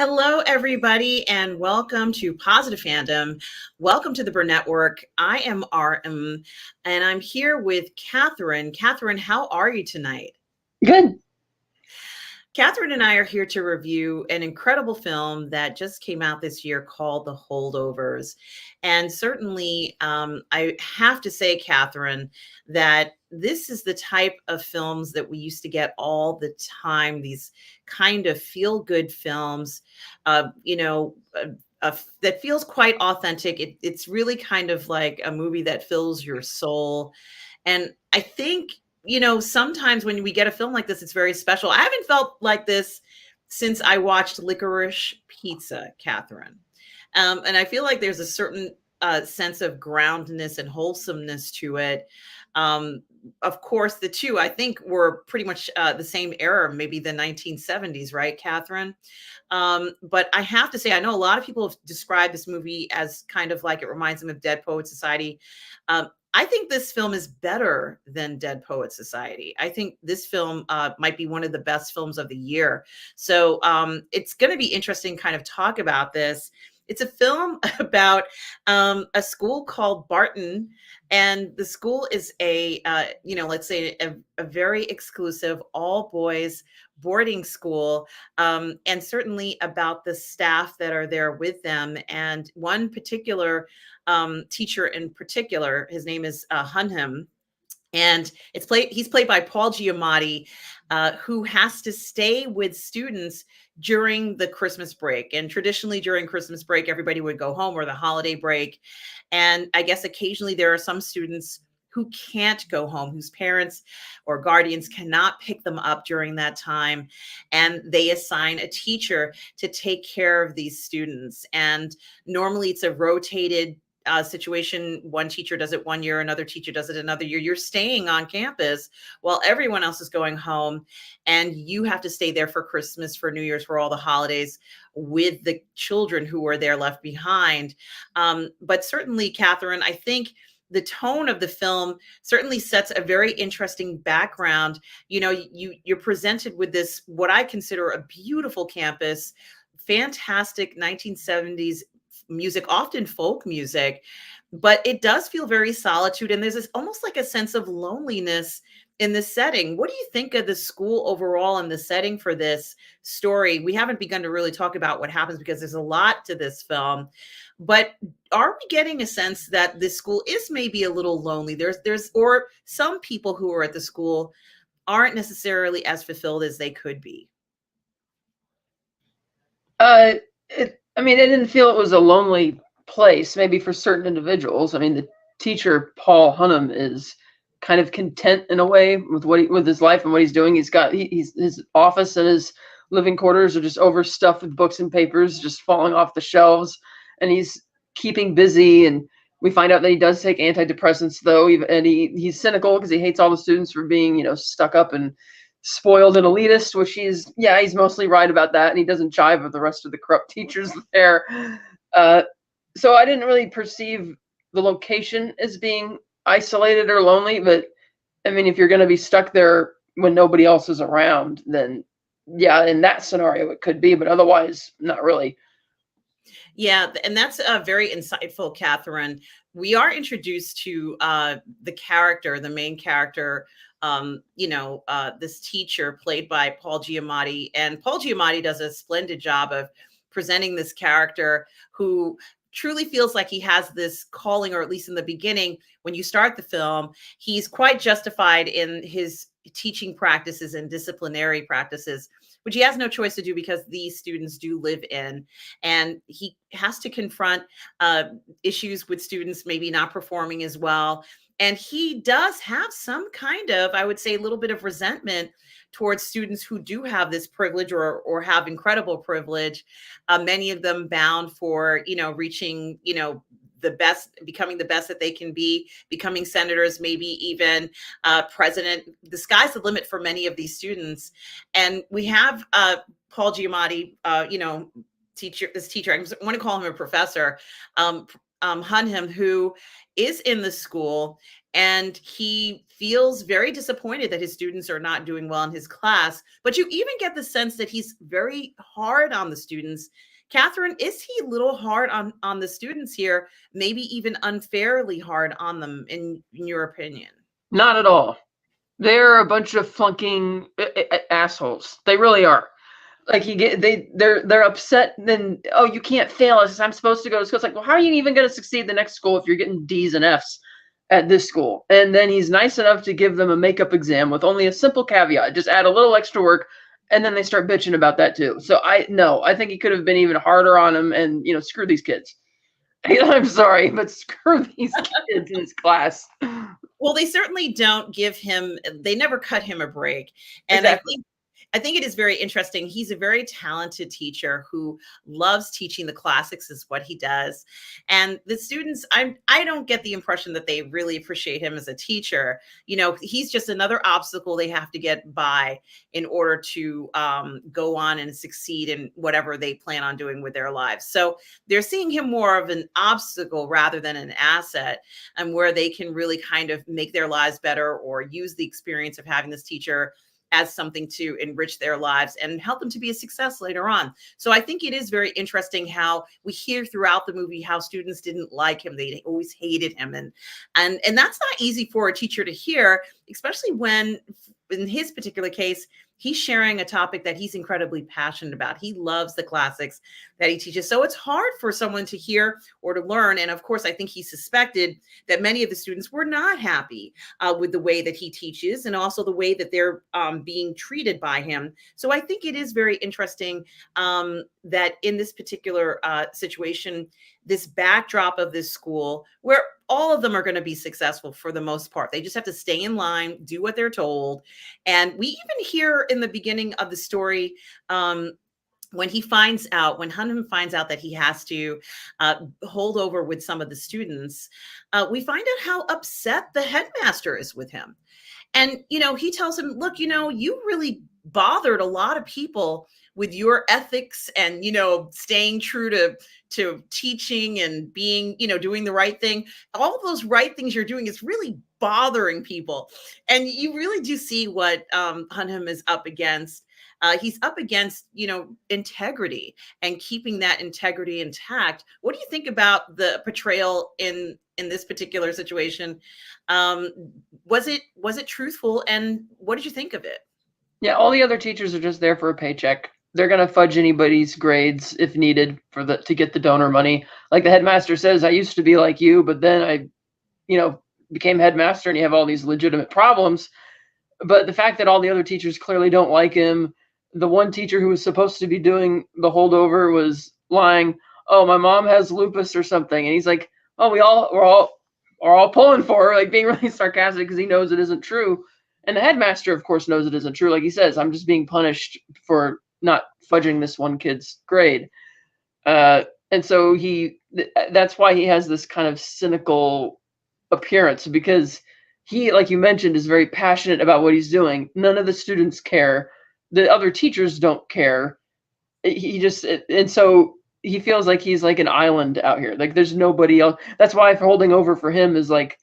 Hello, everybody, and welcome to Positive Fandom. Welcome to the Burnett Work. I am RM, and I'm here with Catherine. Catherine, how are you tonight? Good. Catherine and I are here to review an incredible film that just came out this year called The Holdovers. And certainly, I have to say, Catherine, that this is the type of films that we used to get all the time, these kind of feel good films, uh, you know, uh, that feels quite authentic. It's really kind of like a movie that fills your soul. And I think, sometimes when we get a film like this, it's very special. I haven't felt like this since I watched Licorice Pizza, Catherine. And I feel like there's a certain sense of groundedness and wholesomeness to it. Um, of course, the two, I think, were pretty much the same era, maybe the 1970s, right, Catherine? But I have to say, I know a lot of people have described this movie as kind of like it reminds them of Dead Poet Society. I think this film is better than Dead Poet Society. I think this film might be one of the best films of the year. So it's going to be interesting kind of talk about this. It's a film about a school called Barton, and the school is let's say a very exclusive all boys boarding school, and certainly about the staff that are there with them. And one particular teacher in particular, his name is Hunham, and he's played by Paul Giamatti, who has to stay with students during the Christmas break. And traditionally during Christmas break, everybody would go home, or the holiday break. And I guess occasionally there are some students who can't go home, whose parents or guardians cannot pick them up during that time. And they assign a teacher to take care of these students. And normally it's a rotated situation. One teacher does it one year, another teacher does it another year. You're staying on campus while everyone else is going home, and you have to stay there for Christmas, for New Year's, for all the holidays with the children who are there left behind. But certainly, Catherine, I think the tone of the film certainly sets a very interesting background. You're presented with this, what I consider a beautiful campus, fantastic 1970s music, often folk music, but it does feel very solitude. And there's this almost like a sense of loneliness in this setting. What do you think of the school overall and the setting for this story? We haven't begun to really talk about what happens because there's a lot to this film, but are we getting a sense that this school is maybe a little lonely? Or some people who are at the school aren't necessarily as fulfilled as they could be. I didn't feel it was a lonely place. Maybe for certain individuals. I mean, the teacher Paul Hunnam is kind of content in a way with with his life and what he's doing. He's his office and his living quarters are just overstuffed with books and papers, just falling off the shelves, and he's keeping busy. And we find out that he does take antidepressants, though, and he's cynical because he hates all the students for being, stuck up and spoiled and elitist, which he's mostly right about that, and he doesn't jive with the rest of the corrupt teachers there. So I didn't really perceive the location as being isolated or lonely, but I mean, if you're going to be stuck there when nobody else is around, then yeah, in that scenario it could be, but otherwise, not really. Yeah, and that's very insightful, Catherine. We are introduced to the main character, this teacher played by Paul Giamatti. And Paul Giamatti does a splendid job of presenting this character who truly feels like he has this calling, or at least in the beginning, when you start the film, he's quite justified in his teaching practices and disciplinary practices, which he has no choice to do because these students do live in. And he has to confront issues with students maybe not performing as well. And he does have some kind of, I would say, a little bit of resentment towards students who do have this privilege, or have incredible privilege. Many of them bound for, reaching, the best, becoming the best that they can be, becoming senators, maybe even president. The sky's the limit for many of these students. And we have Paul Giamatti, this teacher, I want to call him a professor, Hunham, who is in the school, and he feels very disappointed that his students are not doing well in his class. But you even get the sense that he's very hard on the students. Catherine, is he a little hard on the students here? Maybe even unfairly hard on them, in your opinion? Not at all. They're a bunch of flunking assholes. They really are. Like they're upset. Then, oh, you can't fail us. I'm supposed to go to school. It's like, well, how are you even going to succeed the next school if you're getting D's and F's at this school? And then he's nice enough to give them a makeup exam with only a simple caveat: just add a little extra work. And then they start bitching about that too. So I think he could have been even harder on them, and screw these kids. I'm sorry, but screw these kids in his class. Well, they certainly don't give him, they never cut him a break. And Exactly. I think it is very interesting. He's a very talented teacher who loves teaching the classics, is what he does. And the students, I don't get the impression that they really appreciate him as a teacher. He's just another obstacle they have to get by in order to go on and succeed in whatever they plan on doing with their lives. So they're seeing him more of an obstacle rather than an asset, and where they can really kind of make their lives better or use the experience of having this teacher as something to enrich their lives and help them to be a success later on. So I think it is very interesting how we hear throughout the movie how students didn't like him. They always hated him. And that's not easy for a teacher to hear, especially when, in his particular case, he's sharing a topic that he's incredibly passionate about. He loves the classics that he teaches. So it's hard for someone to hear or to learn. And of course, I think he suspected that many of the students were not happy with the way that he teaches, and also the way that they're being treated by him. So I think it is very interesting that in this particular situation, this backdrop of this school, where all of them are going to be successful for the most part. They just have to stay in line, do what they're told. And we even hear in the beginning of the story, when Hunham finds out that he has to hold over with some of the students, we find out how upset the headmaster is with him. And, he tells him, look, you really bothered a lot of people with your ethics and, staying true to teaching and being, doing the right thing. All of those right things you're doing is really bothering people. And you really do see what Hunham is up against. He's up against, integrity and keeping that integrity intact. What do you think about the portrayal in this particular situation? Was it truthful, and what did you think of it? Yeah, all the other teachers are just there for a paycheck. They're gonna fudge anybody's grades if needed to get the donor money. Like the headmaster says, I used to be like you, but then I, became headmaster, and you have all these legitimate problems. But the fact that all the other teachers clearly don't like him, the one teacher who was supposed to be doing the holdover was lying. Oh, my mom has lupus or something, and he's like, oh, we're all pulling for her, like being really sarcastic because he knows it isn't true. And the headmaster, of course, knows it isn't true. Like he says, I'm just being punished for not fudging this one kid's grade. And so that's why he has this kind of cynical appearance, because he, like you mentioned, is very passionate about what he's doing. None of the students care. The other teachers don't care. And so he feels like he's like an island out here. Like there's nobody else. That's why holding over for him is like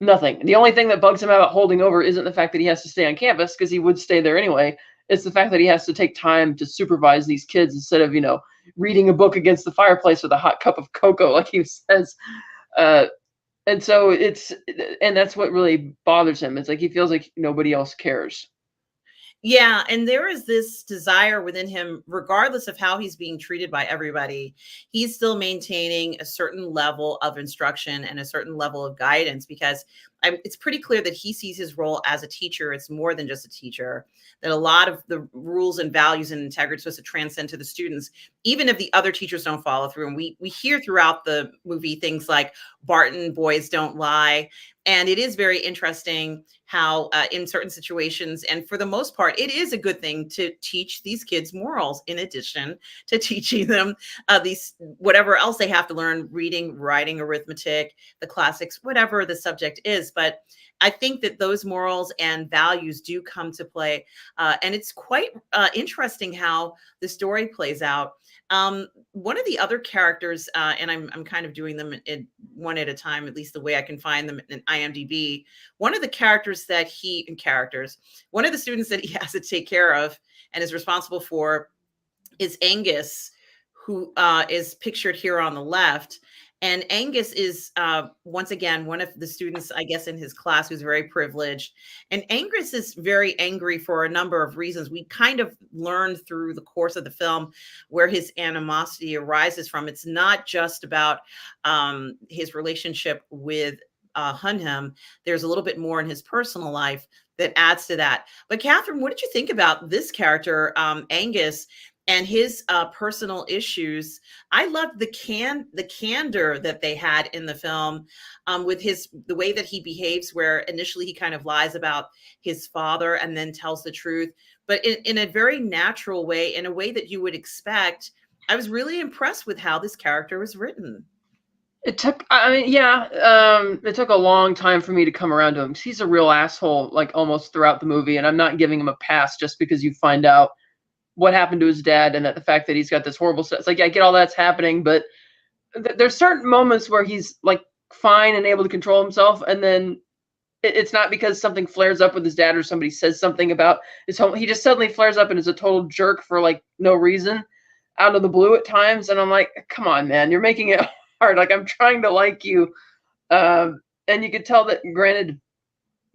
nothing. The only thing that bugs him about holding over isn't the fact that he has to stay on campus, because he would stay there anyway. It's the fact that he has to take time to supervise these kids instead of, reading a book against the fireplace with a hot cup of cocoa, like he says. And so and that's what really bothers him. It's like he feels like nobody else cares. Yeah, and there is this desire within him, regardless of how he's being treated by everybody, he's still maintaining a certain level of instruction and a certain level of guidance, because it's pretty clear that he sees his role as a teacher. It's more than just a teacher, that a lot of the rules and values and integrity are supposed to transcend to the students, even if the other teachers don't follow through. And we hear throughout the movie things like Barton, boys don't lie. And it is very interesting how in certain situations, and for the most part, it is a good thing to teach these kids morals in addition to teaching them these whatever else they have to learn: reading, writing, arithmetic, the classics, whatever the subject is. But I think that those morals and values do come to play. And it's quite interesting how the story plays out. One of the other characters, and I'm kind of doing them in one at a time, at least the way I can find them in IMDb. One of the characters that one of the students that he has to take care of and is responsible for is Angus, who is pictured here on the left. And Angus is, once again, one of the students, I guess, in his class who's very privileged. And Angus is very angry for a number of reasons. We kind of learned through the course of the film where his animosity arises from. It's not just about his relationship with Hunham. There's a little bit more in his personal life that adds to that. But Catherine, what did you think about this character, Angus, and his personal issues? I loved the candor that they had in the film, with the way that he behaves, where initially he kind of lies about his father and then tells the truth, but in a very natural way, in a way that you would expect. I was really impressed with how this character was written. It took, I mean, yeah, it took a long time for me to come around to him, 'cause he's a real asshole, like almost throughout the movie, and I'm not giving him a pass just because you find out what happened to his dad and that the fact that he's got this horrible stuff. It's like, yeah, I get all that's happening, but there's certain moments where he's like fine and able to control himself, and then it's not because something flares up with his dad or somebody says something about his home. He just suddenly flares up and is a total jerk for like no reason, out of the blue at times, and I'm like, come on, man, you're making it hard. Like, I'm trying to like you, and you could tell that. Granted,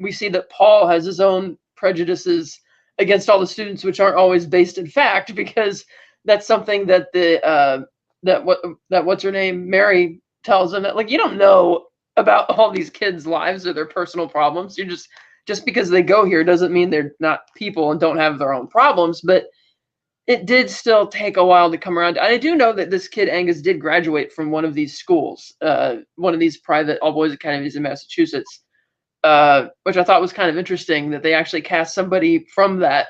we see that Paul has his own prejudices against all the students, which aren't always based in fact, because that's something that what's her name, Mary, tells him, that like, you don't know about all these kids' lives or their personal problems. You're just because they go here doesn't mean they're not people and don't have their own problems. But it did still take a while to come around. And I do know that this kid Angus did graduate from one of these schools, one of these private all boys academies in Massachusetts, which I thought was kind of interesting that they actually cast somebody from that,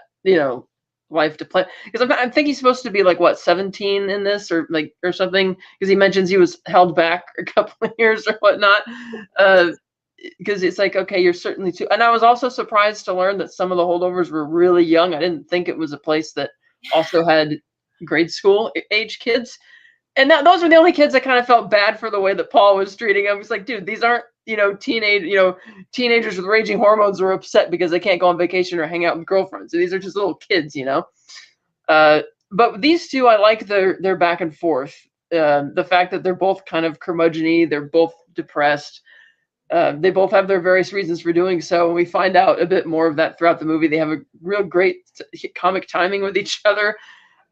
life to play. Because I think he's supposed to be like, what, 17 in this, or like, or something, because he mentions he was held back a couple of years or whatnot. Because it's like, okay, you're certainly too. And I was also surprised to learn that some of the holdovers were really young. I didn't think it was a place that also had grade school age kids. And those were the only kids I kind of felt bad for, the way that Paul was treating them. It's like, dude, these aren't, teenagers with raging hormones who are upset because they can't go on vacation or hang out with girlfriends. So these are just little kids, But these two, I like their back and forth. The fact that they're both kind of curmudgeon-y, they're both depressed. They both have their various reasons for doing so, and we find out a bit more of that throughout the movie. They have a real great comic timing with each other,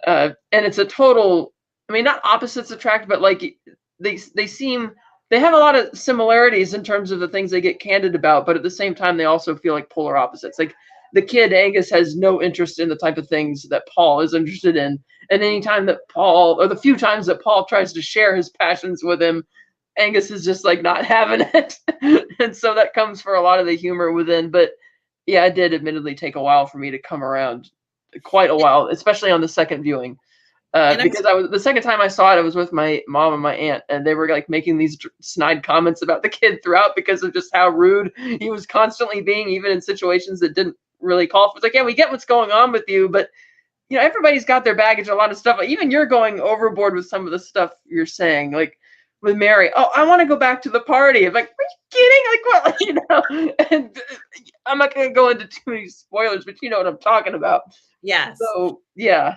and it's a total, I mean, not opposites attract, but like they have a lot of similarities in terms of the things they get candid about, but at the same time, they also feel like polar opposites. Like, the kid Angus has no interest in the type of things that Paul is interested in, and anytime that Paul, or the few times that Paul tries to share his passions with him, Angus is just like not having it. And so that comes for a lot of the humor within. But yeah, it did admittedly take a while for me to come around, quite a while, especially on the second viewing. Because the second time I saw it, I was with my mom and my aunt, and they were like making these snide comments about the kid throughout because of just how rude he was constantly being, even in situations that didn't really call for. It's like, yeah, we get what's going on with you, but everybody's got their baggage, a lot of stuff. Even you're going overboard with some of the stuff you're saying, like with Mary. Oh, I want to go back to the party. I'm like, are you kidding? Like, what? And I'm not going to go into too many spoilers, but you know what I'm talking about. Yes. So yeah.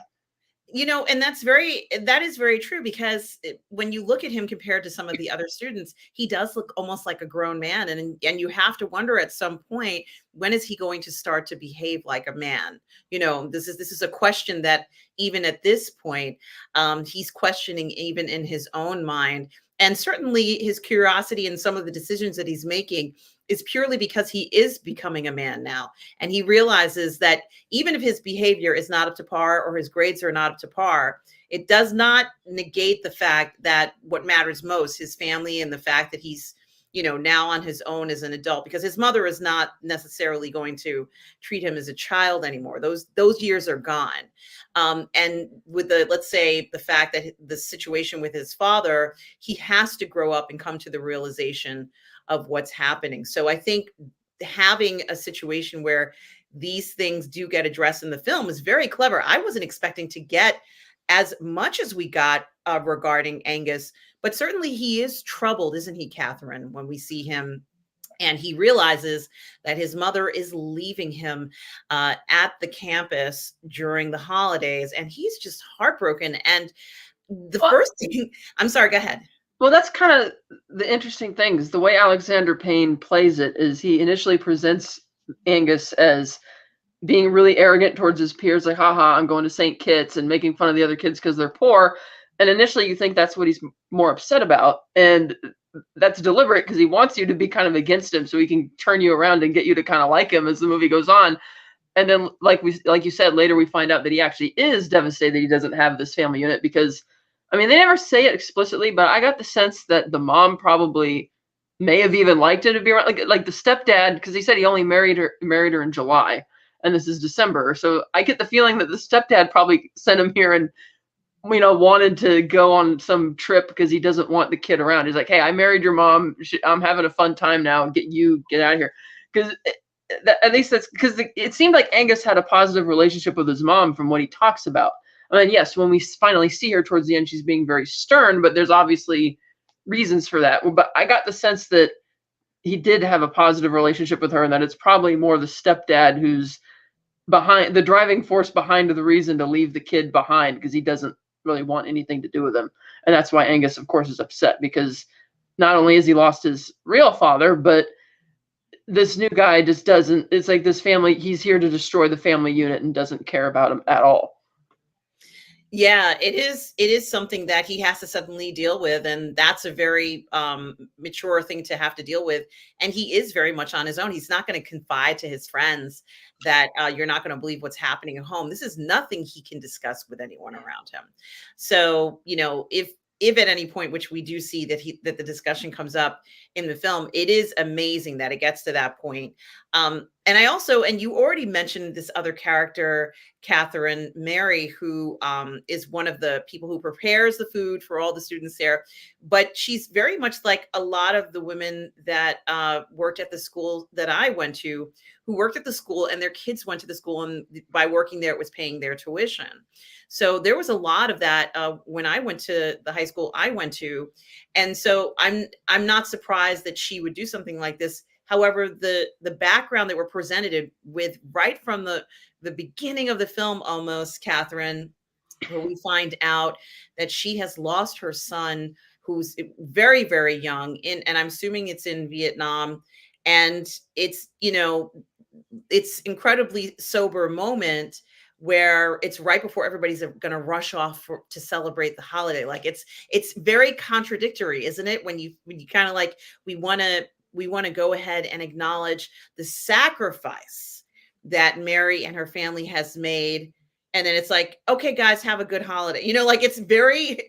And that is very true, because when you look at him compared to some of the other students, he does look almost like a grown man. And you have to wonder at some point, when is he going to start to behave like a man? This is a question that even at this point, he's questioning even in his own mind. And certainly his curiosity and some of the decisions that he's making is purely because he is becoming a man now. And he realizes that even if his behavior is not up to par or his grades are not up to par, it does not negate the fact that what matters most, his family, and the fact that he's, now on his own as an adult, because his mother is not necessarily going to treat him as a child anymore. Those years are gone. And with let's say the fact that the situation with his father, he has to grow up and come to the realization of what's happening. So I think having a situation where these things do get addressed in the film is very clever. I wasn't expecting to get as much as we got regarding Angus, but certainly he is troubled, isn't he, Catherine, when we see him and he realizes that his mother is leaving him at the campus during the holidays, and he's just heartbroken. And the Well, first thing, I'm sorry, go ahead. well, that's kind of the interesting thing is the way Alexander Payne plays it is he initially presents Angus as being really arrogant towards his peers, like, haha, I'm going to St. Kitts and making fun of the other kids because they're poor. And initially you think that's what he's more upset about. And that's deliberate because he wants you to be kind of against him so he can turn you around and get you to kind of like him as the movie goes on. And then like you said, later we find out that he actually is devastated that he doesn't have this family unit because I mean they never say it explicitly, but I got the sense that the mom probably may have even liked him to be around like the stepdad, because he said he only married her in July and this is December. So I get the feeling that the stepdad probably sent him here and wanted to go on some trip because he doesn't want the kid around. He's like, hey, I married your mom. I'm having a fun time now. Get out of here. Because at least that's because it seemed like Angus had a positive relationship with his mom from what he talks about. I mean, yes, when we finally see her towards the end, she's being very stern, but there's obviously reasons for that. But I got the sense that he did have a positive relationship with her and that it's probably more the stepdad who's behind the driving force behind the reason to leave the kid behind because he doesn't really want anything to do with him. And that's why Angus, of course, is upset because not only has he lost his real father, but this new guy just doesn't. It's like this family. He's here to destroy the family unit and doesn't care about him at all. Yeah, it is. It is something that he has to suddenly deal with, and that's a very mature thing to have to deal with. And he is very much on his own. He's not going to confide to his friends that you're not going to believe what's happening at home. This is nothing he can discuss with anyone around him. So, if at any point, which we do see that the discussion comes up in the film, it is amazing that it gets to that point. And you already mentioned this other character, Catherine Mary, who is one of the people who prepares the food for all the students there. But she's very much like a lot of the women that worked at the school that I went to, who worked at the school and their kids went to the school, and by working there, it was paying their tuition. So there was a lot of that when I went to the high school I went to, and so I'm not surprised that she would do something like this. However, the background that we're presented with right from the beginning of the film, almost, Catherine, where we find out that she has lost her son, who's very, very young, and I'm assuming it's in Vietnam, and it's incredibly sober moment where it's right before everybody's going to rush off to celebrate the holiday. Like it's very contradictory, isn't it? When you kind of like, we want to go ahead and acknowledge the sacrifice that Mary and her family has made. And then it's like, okay, guys, have a good holiday. Like it's very.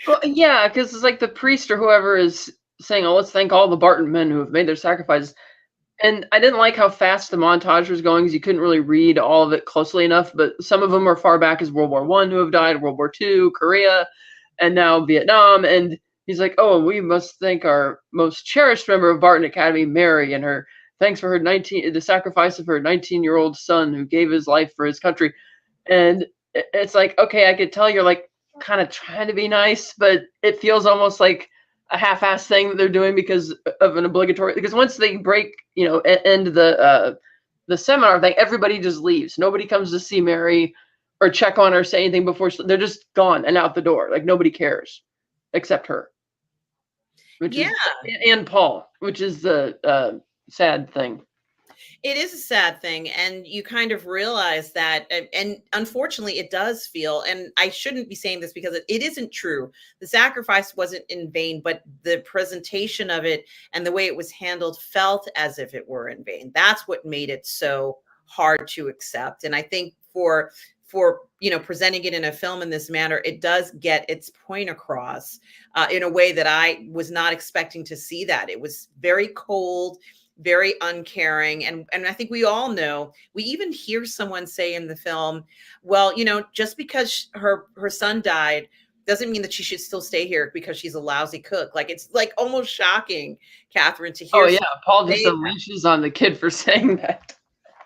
Well, yeah, because it's like the priest or whoever is saying, oh, let's thank all the Barton men who have made their sacrifices. And I didn't like how fast the montage was going because you couldn't really read all of it closely enough. But some of them are far back as World War I who have died, World War II, Korea, and now Vietnam. And he's like, oh, we must thank our most cherished member of Barton Academy, Mary, and her thanks for the sacrifice of her 19-year-old son who gave his life for his country. And it's like, okay, I could tell you're like kind of trying to be nice, but it feels almost like a half-assed thing that they're doing because of an obligatory. Because once they break, end the seminar thing, everybody just leaves. Nobody comes to see Mary or check on her, say anything before they're just gone and out the door. Like nobody cares except her, Yeah. and Paul, which is the sad thing. It is a sad thing, and you kind of realize that, and unfortunately it does feel, and I shouldn't be saying this because it isn't true. The sacrifice wasn't in vain, but the presentation of it and the way it was handled felt as if it were in vain. That's what made it so hard to accept. And I think for presenting it in a film in this manner, it does get its point across in a way that I was not expecting to see. That it was very cold, very uncaring. And I think we all know, we even hear someone say in the film, well, just because her son died doesn't mean that she should still stay here because she's a lousy cook. Like, it's like almost shocking, Catherine, to hear. Oh yeah, Paul just unleashes on the kid for saying that.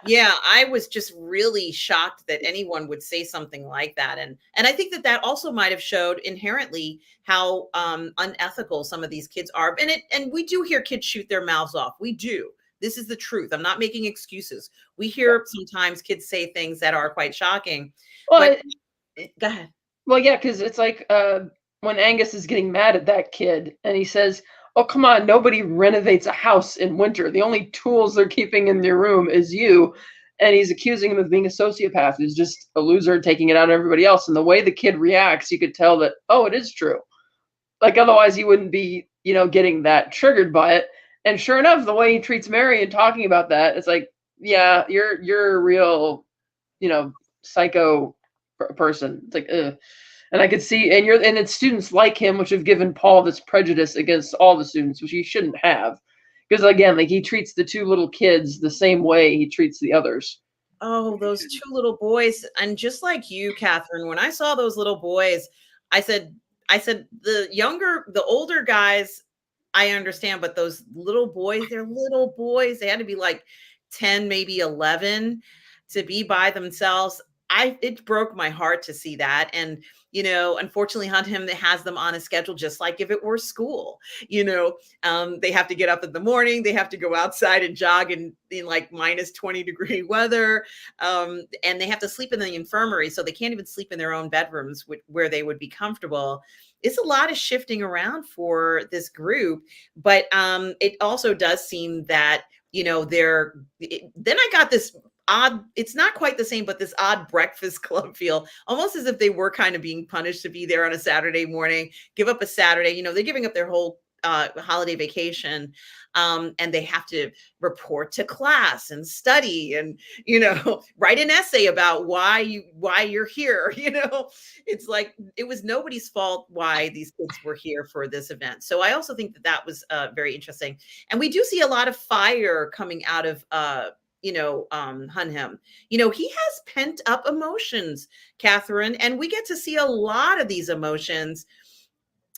Yeah, I was just really shocked that anyone would say something like that, and I think that that also might have showed inherently how unethical some of these kids are. And we do hear kids shoot their mouths off. We do. This is the truth. I'm not making excuses. We hear sometimes kids say things that are quite shocking. But Well, go ahead. Well, yeah, because it's like when Angus is getting mad at that kid, and he says, "Oh, come on, nobody renovates a house in winter. The only tools they're keeping in their room is you." And he's accusing him of being a sociopath who's just a loser, taking it out on everybody else. And the way the kid reacts, you could tell that, oh, it is true. Like otherwise, he wouldn't be, getting that triggered by it. And sure enough, the way he treats Mary and talking about that, it's like, yeah, you're a real, psycho person. It's like, ugh. And I could see, and it's students like him which have given Paul this prejudice against all the students, which he shouldn't have, because again, like he treats the two little kids the same way he treats the others. Oh, those two little boys. And just like you, Catherine, when I saw those little boys, I said, the older guys, I understand, but those little boys, they're little boys. They had to be like 10, maybe 11 to be by themselves. It broke my heart to see that. And, unfortunately, Hunt him that has them on a schedule, just like if it were school, they have to get up in the morning, they have to go outside and jog in like minus 20-degree weather. And they have to sleep in the infirmary. So they can't even sleep in their own bedrooms where they would be comfortable. It's a lot of shifting around for this group, but it also does seem that then I got this odd, it's not quite the same, but this odd Breakfast Club feel, almost as if they were kind of being punished to be there on a Saturday morning, give up a Saturday. They're giving up their whole holiday vacation, and they have to report to class and study and write an essay about why you're here. It's like it was nobody's fault why these kids were here for this event. So I also think that that was very interesting, and we do see a lot of fire coming out of Hunham. He has pent up emotions, Catherine, and we get to see a lot of these emotions.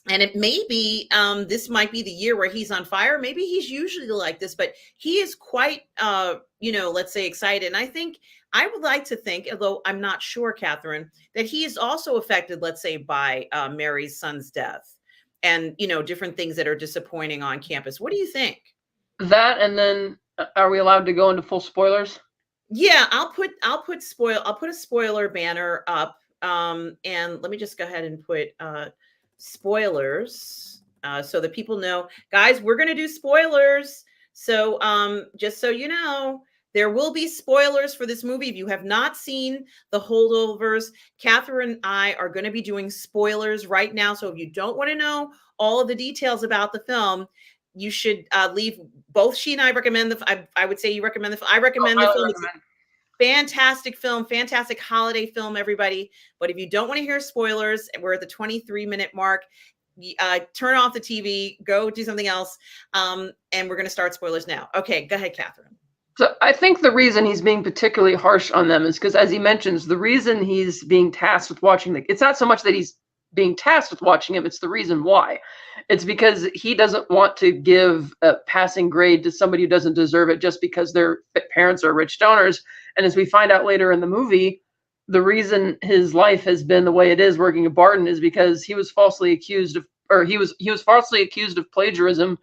And it may be this might be the year where he's on fire. Maybe he's usually like this, but he is quite let's say excited. And I would like to think, although I'm not sure, Catherine, that he is also affected, let's say, by Mary's son's death and different things that are disappointing on campus. What do you think? That, and then are we allowed to go into full spoilers? Yeah, I'll put a spoiler banner up. And let me just go ahead and put spoilers so that people know. Guys, we're gonna do spoilers. So just so you know, there will be spoilers for this movie. If you have not seen The Holdovers, Catherine and I are going to be doing spoilers right now. So if you don't want to know all of the details about the film, you should leave. Both she and I recommend I would say you recommend I recommend the film. It's a fantastic film, fantastic holiday film, everybody. But if you don't want to hear spoilers, we're at the 23-minute mark. Turn off the TV, go do something else, and we're going to start spoilers now. Okay, go ahead, Catherine. So I think the reason he's being particularly harsh on them is because, as he mentions, the reason he's being tasked with watching it's not so much that he's being tasked with watching him, it's the reason why. It's because he doesn't want to give a passing grade to somebody who doesn't deserve it just because their parents are rich donors. And as we find out later in the movie, the reason his life has been the way it is working at Barton is because he was falsely accused of plagiarism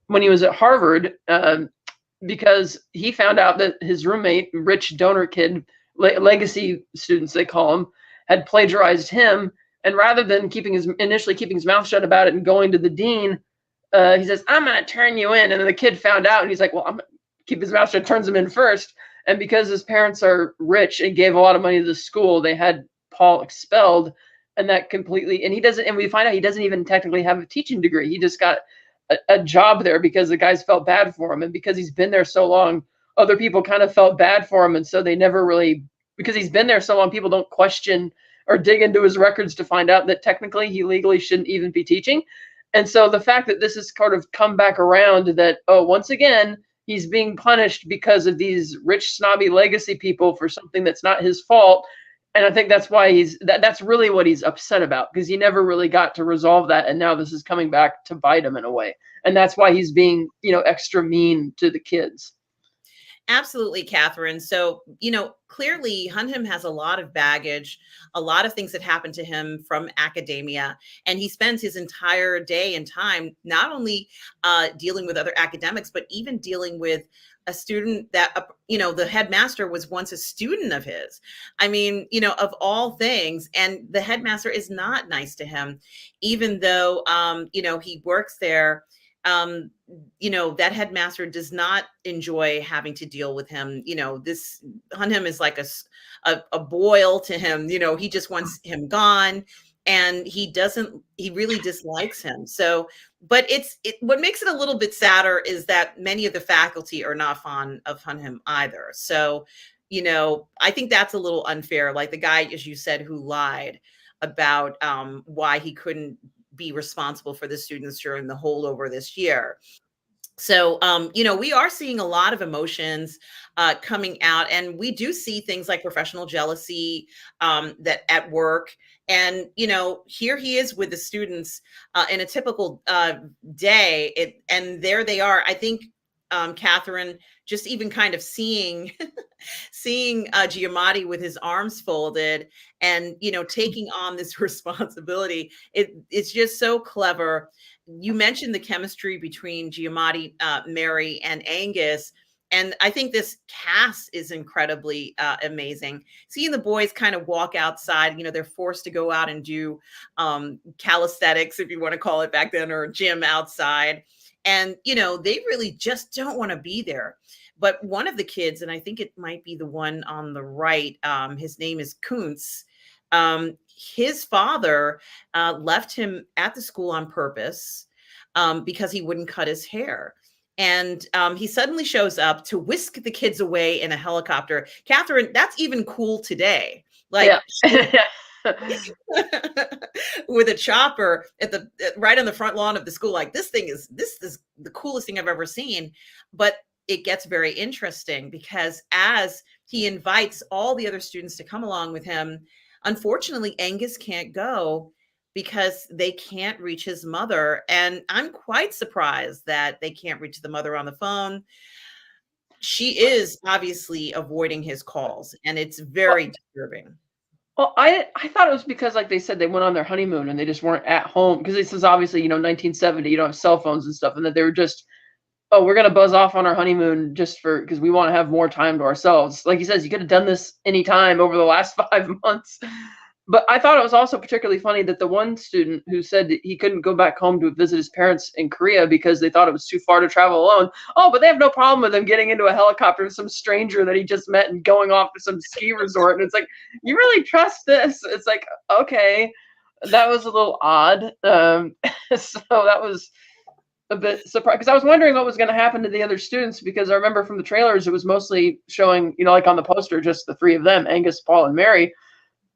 when he was at Harvard, because he found out that his roommate, rich donor kid, legacy students they call him, had plagiarized him. And rather than initially keeping his mouth shut about it and going to the dean, he says, "I'm going to turn you in." And then the kid found out, and he's like, "Well, I'm going to keep his mouth shut," turns him in first. And because his parents are rich and gave a lot of money to the school, they had Paul expelled. And that completely, and we find out he doesn't even technically have a teaching degree. He just got a job there because the guys felt bad for him. And because he's been there so long, other people kind of felt bad for him. And so they never really, because he's been there so long, people don't question or dig into his records to find out that technically he legally shouldn't even be teaching. And so the fact that this has kind of come back around that, once again, he's being punished because of these rich, snobby legacy people for something that's not his fault. And I think that's why that's really what he's upset about, because he never really got to resolve that. And now this is coming back to bite him in a way. And that's why he's being, extra mean to the kids. Absolutely, Catherine. So, clearly Hunnam has a lot of baggage, a lot of things that happen to him from academia. And he spends his entire day and time not only dealing with other academics, but even dealing with a student that, the headmaster was once a student of his. I mean, of all things. And the headmaster is not nice to him, even though, he works there. Um, that headmaster does not enjoy having to deal with him. This Hunham is like a boil to him. He just wants him gone, and he really dislikes him. So, but what makes it a little bit sadder is that many of the faculty are not fond of Hunham either. So, I think that's a little unfair. Like the guy, as you said, who lied about why he couldn't be responsible for the students during the holdover this year. So, we are seeing a lot of emotions coming out, and we do see things like professional jealousy that at work. And here he is with the students in a typical day, and there they are. I think, Catherine, just even kind of seeing Giamatti with his arms folded and taking on this responsibility. It's just so clever. You mentioned the chemistry between Giamatti, Mary, and Angus. And I think this cast is incredibly amazing. Seeing the boys kind of walk outside, they're forced to go out and do calisthenics, if you want to call it back then, or gym outside. And, they really just don't want to be there. But one of the kids, and I think it might be the one on the right, his name is Kuntz. His father left him at the school on purpose because he wouldn't cut his hair. And he suddenly shows up to whisk the kids away in a helicopter. Catherine, that's even cool today. Yeah. Like with a chopper right on the front lawn of the school. Like this is the coolest thing I've ever seen. But it gets very interesting because as he invites all the other students to come along with him, unfortunately, Angus can't go because they can't reach his mother. And I'm quite surprised that they can't reach the mother on the phone. She is obviously avoiding his calls, and it's very disturbing. Well, I thought it was because, like they said, they went on their honeymoon and they just weren't at home because this is obviously 1970. You don't have cell phones and stuff, and that they were just, oh, we're gonna buzz off on our honeymoon just because we want to have more time to ourselves. Like he says, you could have done this anytime over the last 5 months. But I thought it was also particularly funny that the one student who said that he couldn't go back home to visit his parents in Korea because they thought it was too far to travel alone. Oh, but they have no problem with him getting into a helicopter with some stranger that he just met and going off to some ski resort. And it's like, you really trust this? It's like, okay, that was a little odd. So that was a bit surprised because I was wondering what was going to happen to the other students because I remember from the trailers it was mostly showing, like on the poster, just the three of them, Angus, Paul, and Mary.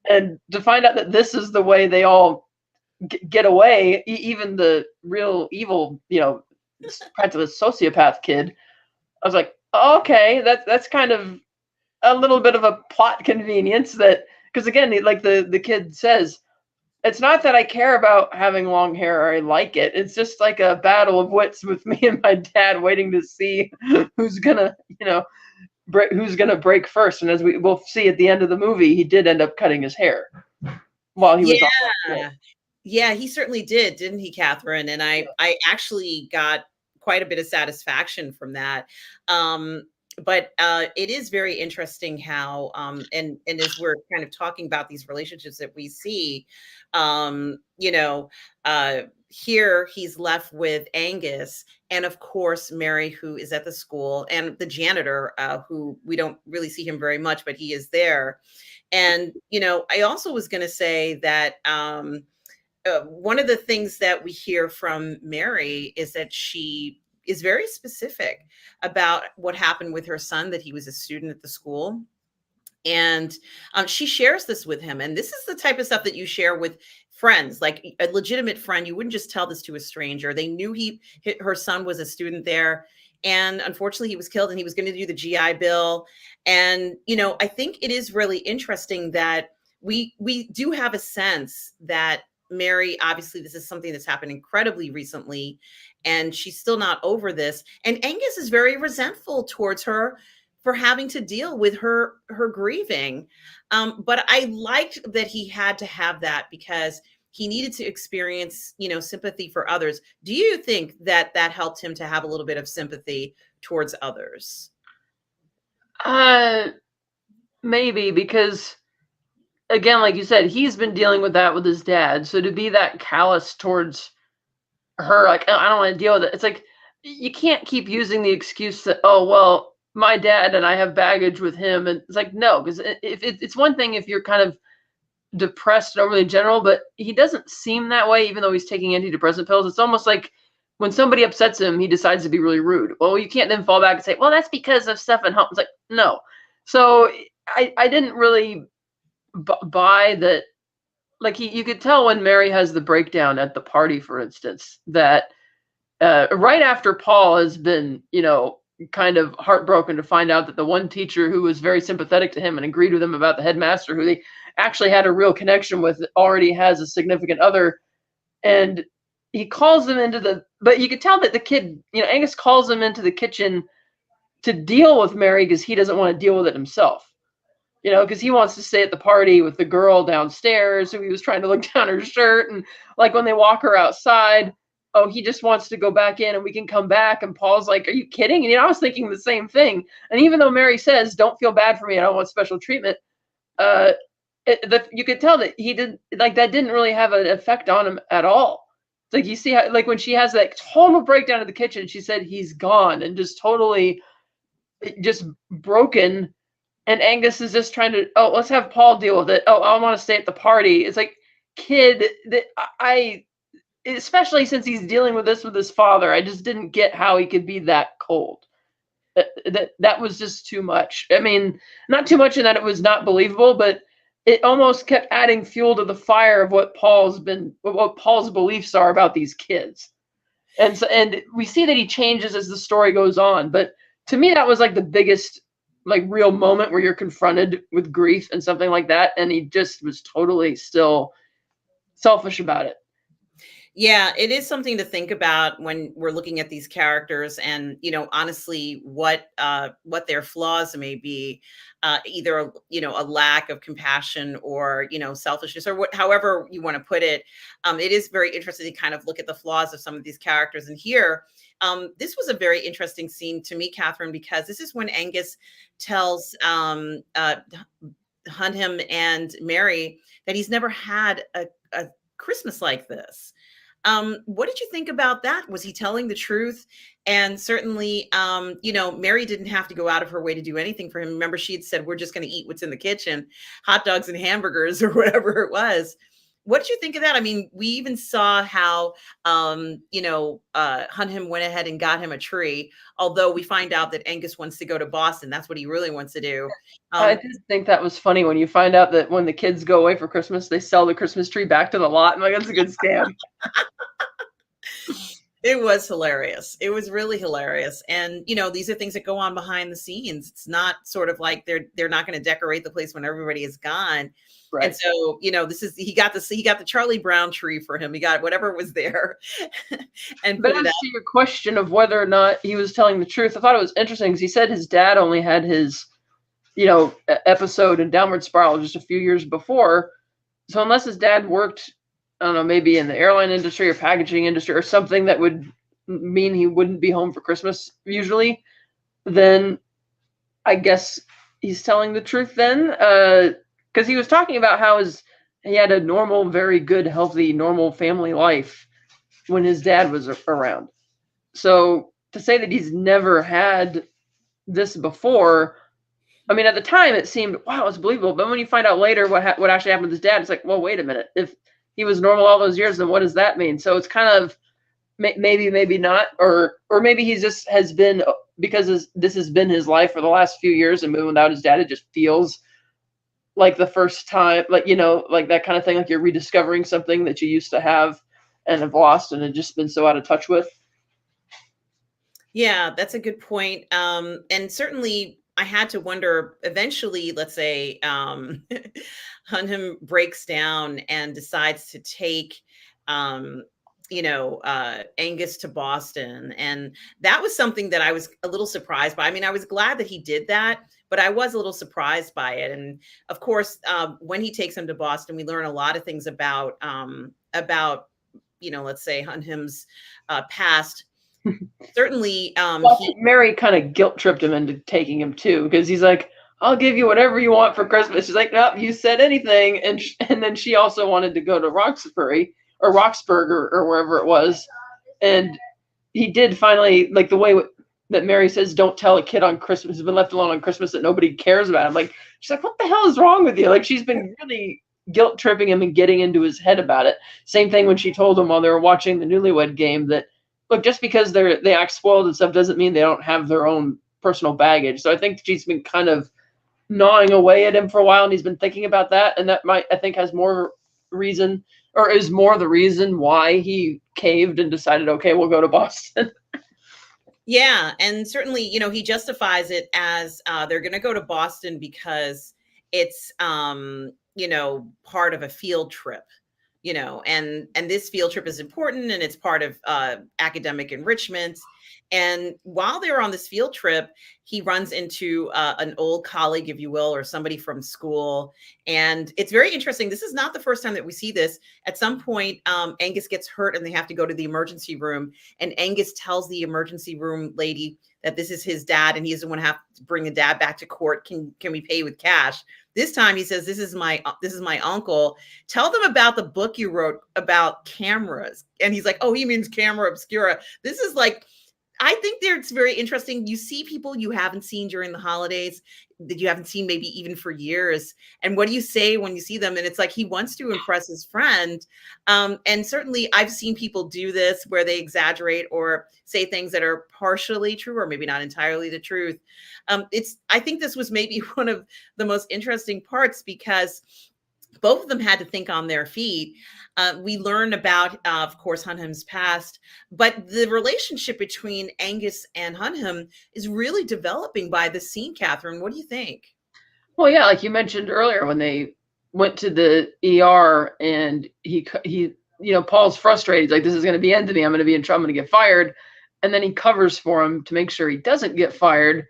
And to find out that this is the way they all get away, even the real evil, practically sociopath kid, I was like, oh, okay, that's kind of a little bit of a plot convenience that, because again, like the kid says, it's not that I care about having long hair or I like it. It's just like a battle of wits with me and my dad waiting to see who's gonna, who's going to break first. And as we will see at the end of the movie, he did end up cutting his hair while he was on that Yeah. Yeah, he certainly did, didn't he, Catherine? And I actually got quite a bit of satisfaction from that. But it is very interesting how, and as we're kind of talking about these relationships that we see, here he's left with Angus, and of course Mary, who is at the school, and the janitor, who we don't really see him very much, but he is there. And I also was going to say that one of the things that we hear from Mary is that she is very specific about what happened with her son, that he was a student at the school. And she shares this with him. And this is the type of stuff that you share with friends, like a legitimate friend. You wouldn't just tell this to a stranger. They knew her son was a student there. And unfortunately, he was killed and he was going to do the GI Bill. And, I think it is really interesting that we do have a sense that Mary, obviously, this is something that's happened incredibly recently, and she's still not over this. And Angus is very resentful towards her for having to deal with her grieving. But I liked that he had to have that because he needed to experience, sympathy for others. Do you think that that helped him to have a little bit of sympathy towards others? Uh, Maybe because, again, like you said, he's been dealing with that with his dad. So to be that callous towards her, like, I don't want to deal with it. It's like you can't keep using the excuse that, oh well, my dad and I have baggage with him, and it's like no, because if it's one thing if you're kind of depressed and overly general, but he doesn't seem that way, even though he's taking antidepressant pills. It's almost like when somebody upsets him, he decides to be really rude. Well, you can't then fall back and say, well, that's because of stuff at home. It's like, no. So I didn't really buy that. Like you could tell when Mary has the breakdown at the party, for instance, that right after Paul has been, kind of heartbroken to find out that the one teacher who was very sympathetic to him and agreed with him about the headmaster, who they actually had a real connection with, already has a significant other. And he calls them but you could tell that the kid, Angus calls him into the kitchen to deal with Mary because he doesn't want to deal with it himself. Because he wants to stay at the party with the girl downstairs who he was trying to look down her shirt. And like when they walk her outside, oh, he just wants to go back in and we can come back. And Paul's like, are you kidding? And I was thinking the same thing. And even though Mary says, don't feel bad for me, I don't want special treatment, uh, you could tell that he did, like, that didn't really have an effect on him at all. It's like you see how, like when she has that total breakdown in the kitchen, she said he's gone and just totally just broken. And Angus is just trying to, oh, let's have Paul deal with it. Oh, I want to stay at the party. It's like, kid, that especially since he's dealing with this with his father, I just didn't get how he could be that cold. That was just too much. I mean, not too much in that it was not believable, but it almost kept adding fuel to the fire of what Paul's beliefs are about these kids. And we see that he changes as the story goes on. But to me, that was like the biggest, like, real moment where you're confronted with grief and something like that. And he just was totally still selfish about it. Yeah, it is something to think about when we're looking at these characters and, honestly, what their flaws may be, either, a lack of compassion or, selfishness or however you want to put it. It is very interesting to kind of look at the flaws of some of these characters. And here, this was a very interesting scene to me, Catherine, because this is when Angus tells Hunt and Mary that he's never had a Christmas like this. What did you think about that? Was he telling the truth? And certainly, Mary didn't have to go out of her way to do anything for him. Remember, she had said, we're just going to eat what's in the kitchen, hot dogs and hamburgers or whatever it was. What did you think of that? I mean, we even saw how, Hunt went ahead and got him a tree, although we find out that Angus wants to go to Boston. That's what he really wants to do. I did think that was funny when you find out that when the kids go away for Christmas, they sell the Christmas tree back to the lot. I'm like, that's a good scam. It was hilarious. It was really hilarious. And, these are things that go on behind the scenes. It's not sort of like they're not going to decorate the place when everybody is gone. Right. And so, he got the Charlie Brown tree for him. He got whatever was there and But put it as up. to your question of whether or not he was telling the truth, I thought it was interesting because he said his dad only had his, episode in Downward Spiral just a few years before. So unless his dad worked, I don't know, maybe in the airline industry or packaging industry or something that would mean he wouldn't be home for Christmas usually, then I guess he's telling the truth then. Because he was talking about how he had a normal, very good, healthy, normal family life when his dad was around. So to say that he's never had this before, I mean, at the time it seemed, wow, it's believable. But when you find out later what actually happened with his dad, it's like, well, wait a minute. If he was normal all those years, then what does that mean? So it's kind of maybe not, or maybe he just has been, because this has been his life for the last few years, and moving without his dad, it just feels like the first time, like, like that kind of thing, like you're rediscovering something that you used to have and have lost and have just been so out of touch with. Yeah, that's a good point. And certainly I had to wonder eventually, let's say, Hunt breaks down and decides to take, um, Angus to Boston. And that was something that I was a little surprised by. I mean, I was glad that he did that, but I was a little surprised by it. And of course, when he takes him to Boston, we learn a lot of things about, let's say Hunham's past. Certainly, Well, I think Mary kind of guilt tripped him into taking him too, because he's like, "I'll give you whatever you want for Christmas." She's like, "Nope, you said anything." And then she also wanted to go to Roxbury or Roxburgh or wherever it was, and he did finally, like the way that Mary says, "Don't tell a kid on Christmas, has been left alone on Christmas that nobody cares about him." Like, she's like, "What the hell is wrong with you?" Like, she's been really guilt tripping him and getting into his head about it. Same thing when she told him while they were watching the Newlywed Game that, look, just because they act spoiled and stuff doesn't mean they don't have their own personal baggage. So I think she's been kind of gnawing away at him for a while, and he's been thinking about that, and that I think has more reason, or is more the reason why he caved and decided, okay, we'll go to Boston. Yeah, and certainly, he justifies it as they're going to go to Boston because it's, part of a field trip, and this field trip is important, and it's part of academic enrichment. And while they're on this field trip, he runs into an old colleague, if you will, or somebody from school. And it's very interesting. This is not the first time that we see this. At some point, Angus gets hurt and they have to go to the emergency room. And Angus tells the emergency room lady that this is his dad and he doesn't want to have to bring the dad back to court. Can we pay with cash? This time he says, this is my uncle. Tell them about the book you wrote about cameras. And he's like, oh, he means camera obscura. This is like, I think it's very interesting. You see people you haven't seen during the holidays, that you haven't seen maybe even for years. And what do you say when you see them? And it's like he wants to impress his friend. And certainly I've seen people do this where they exaggerate or say things that are partially true or maybe not entirely the truth. I think this was maybe one of the most interesting parts because both of them had to think on their feet. We learn about, of course, Hunham's past, but the relationship between Angus and Hunham is really developing by the scene. Catherine, what do you think? Well, yeah, like you mentioned earlier, when they went to the ER and he Paul's frustrated. He's like, this is going to be end to me. I'm going to be in trouble. I'm going to get fired. And then he covers for him to make sure he doesn't get fired.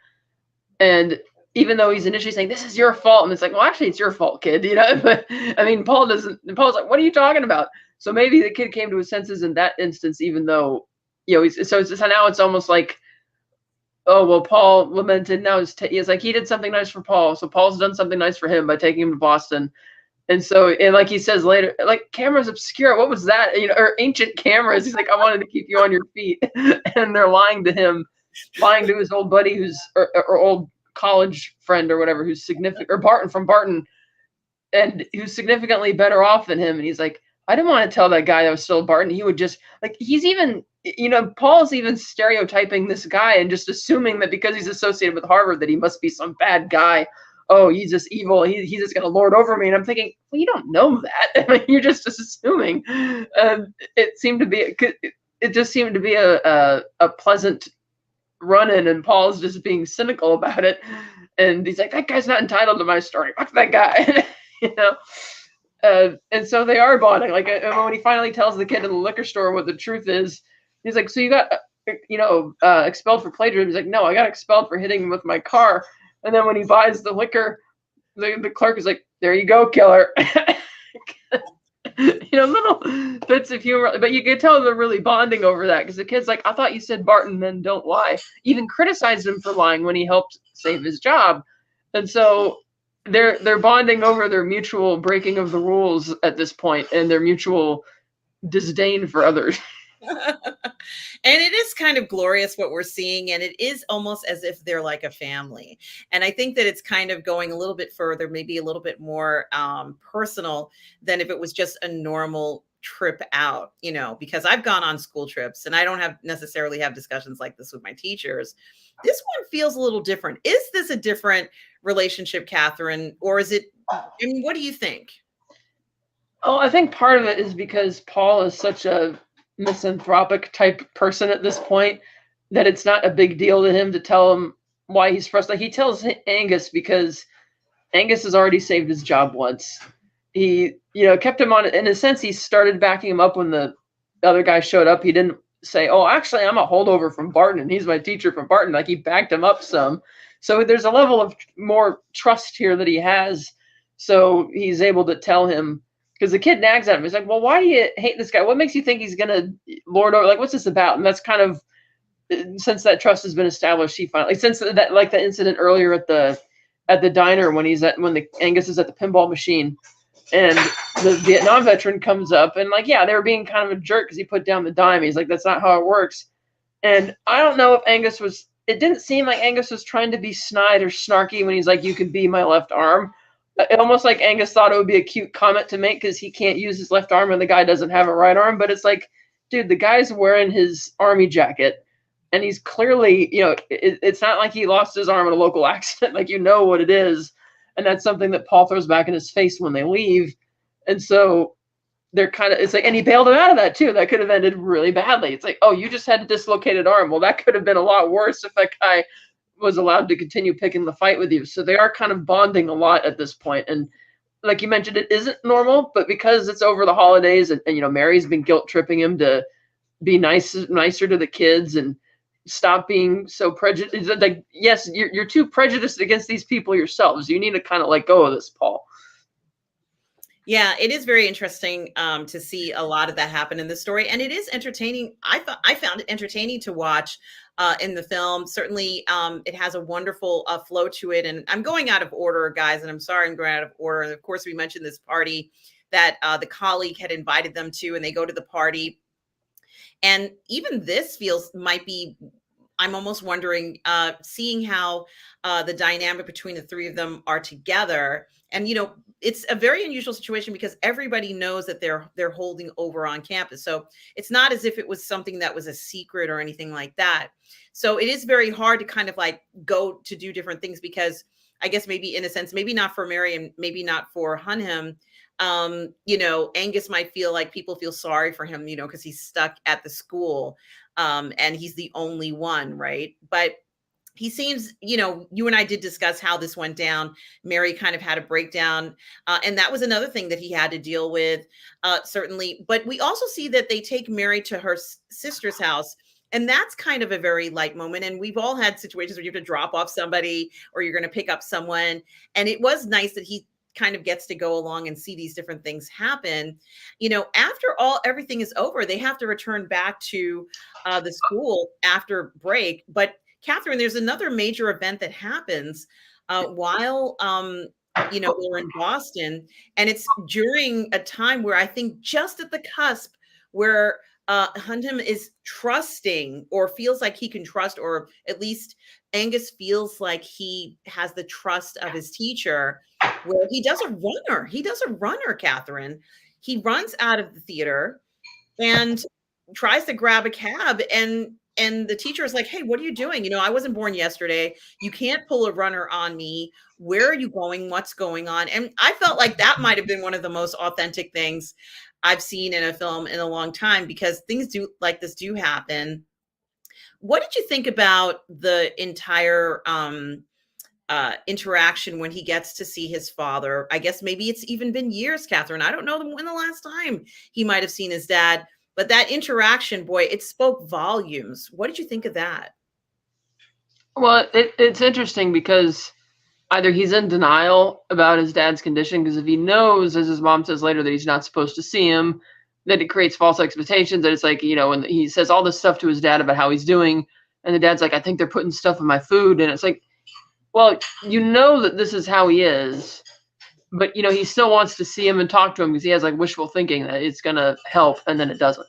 And even though he's initially saying, this is your fault. And it's like, well, actually, it's your fault, kid. But I mean, Paul's like, what are you talking about? So maybe the kid came to his senses in that instance, even though, so now it's almost like, oh, well, Paul lamented. Now he's like, he did something nice for Paul. So Paul's done something nice for him by taking him to Boston. And so, and like he says later, like, cameras obscura, what was that? Or ancient cameras. He's like, I wanted to keep you on your feet. And they're lying to him, lying to his old buddy or old college friend or whatever, who's significant, or Barton from Barton, and who's significantly better off than him. And he's like, I didn't want to tell that guy that was still Barton. He would just, like, he's even, Paul's even stereotyping this guy and just assuming that because he's associated with Harvard that he must be some bad guy. Oh, he's just evil. He's just going to lord over me. And I'm thinking, well, you don't know that. I mean, you're just assuming. It just seemed to be a pleasant run-in, and Paul's just being cynical about it. And he's like, that guy's not entitled to my story. Fuck that guy. And so they are bonding. Like, when he finally tells the kid in the liquor store what the truth is, he's like, so you got, expelled for plagiarism? He's like, no, I got expelled for hitting him with my car. And then when he buys the liquor, the clerk is like, there you go, killer. Little bits of humor, but you can tell they're really bonding over that, because the kid's like, I thought you said Barton, then don't lie. Even criticized him for lying when he helped save his job. And so they're bonding over their mutual breaking of the rules at this point, and their mutual disdain for others. And it is kind of glorious what we're seeing, and it is almost as if they're like a family. And I think that it's kind of going a little bit further, maybe a little bit more personal than if it was just a normal trip out, because I've gone on school trips and I don't necessarily have discussions like this with my teachers. This one feels a little different. Is this a different relationship, Catherine, or is it, what do you think? Oh, I think part of it is because Paul is such a misanthropic type person at this point that it's not a big deal to him to tell him why he's frustrated. Like, he tells Angus because Angus has already saved his job once. He, kept him on. In a sense, he started backing him up when the other guy showed up, he didn't say, oh, actually, I'm a holdover from Barton, and he's my teacher from Barton. Like, he backed him up some. So there's a level of more trust here that he has. So he's able to tell him, because the kid nags at him. He's like, well, why do you hate this guy? What makes you think he's going to lord over? Like, what's this about? And that's kind of, since that trust has been established, he finally, since that, like the incident earlier at the diner when the Angus is at the pinball machine, and the Vietnam veteran comes up, and like, yeah, they were being kind of a jerk because he put down the dime. He's like, that's not how it works. And I don't know if Angus was, it didn't seem like Angus was trying to be snide or snarky when he's like, you could be my left arm. It almost like Angus thought it would be a cute comment to make because he can't use his left arm and the guy doesn't have a right arm. But it's like, dude, the guy's wearing his army jacket, and he's clearly, it's not like he lost his arm in a local accident. Like, what it is. And that's something that Paul throws back in his face when they leave. And so they're kind of, it's like, and he bailed him out of that too. That could have ended really badly. It's like, oh, you just had a dislocated arm. Well, that could have been a lot worse if that guy was allowed to continue picking the fight with you. So they are kind of bonding a lot at this point. And like you mentioned, it isn't normal, but because it's over the holidays and Mary's been guilt tripping him to be nicer to the kids and stop being so prejudiced. Like, yes, you're too prejudiced against these people yourselves. You need to kind of let go of this, Paul. Yeah, it is very interesting to see a lot of that happen in the story, and it is entertaining. I found it entertaining to watch in the film. Certainly, it has a wonderful flow to it. And I'm going out of order, guys, and I'm sorry I'm going out of order. And of course, we mentioned this party that the colleague had invited them to, and they go to the party. And even this might be, I'm almost wondering, seeing how the dynamic between the three of them are together. And, it's a very unusual situation because everybody knows that they're holding over on campus. So it's not as if it was something that was a secret or anything like that. So it is very hard to kind of like go to do different things because I guess maybe in a sense, maybe not for Mary and maybe not for Hunham. Angus might feel like people feel sorry for him, because he's stuck at the school and he's the only one, right? But he seems, you and I did discuss how this went down. Mary kind of had a breakdown. And that was another thing that he had to deal with, certainly. But we also see that they take Mary to her sister's house. And that's kind of a very light moment. And we've all had situations where you have to drop off somebody or you're going to pick up someone. And it was nice that he kind of gets to go along and see these different things happen. After everything is over, they have to return back to the school after break. But Catherine, there's another major event that happens while we're in Boston, and it's during a time where I think just at the cusp where Hunham is trusting or feels like he can trust, or at least Angus feels like he has the trust of his teacher, where he does a runner, Catherine. He runs out of the theater and tries to grab a cab, and the teacher is like, hey, what are you doing? I wasn't born yesterday. You can't pull a runner on me. Where are you going? What's going on? And I felt like that might have been one of the most authentic things I've seen in a film in a long time, because things like this do happen. What did you think about the entire interaction when he gets to see his father? I guess maybe it's even been years, Catherine. I don't know when the last time he might have seen his dad. But that interaction, boy, it spoke volumes. What did you think of that? Well, it's interesting because either he's in denial about his dad's condition, because if he knows, as his mom says later, that he's not supposed to see him, that it creates false expectations. That it's like, and he says all this stuff to his dad about how he's doing, and the dad's like, I think they're putting stuff in my food. And it's like, well, that this is how he is, but he still wants to see him and talk to him because he has like wishful thinking that it's going to help, and then it doesn't.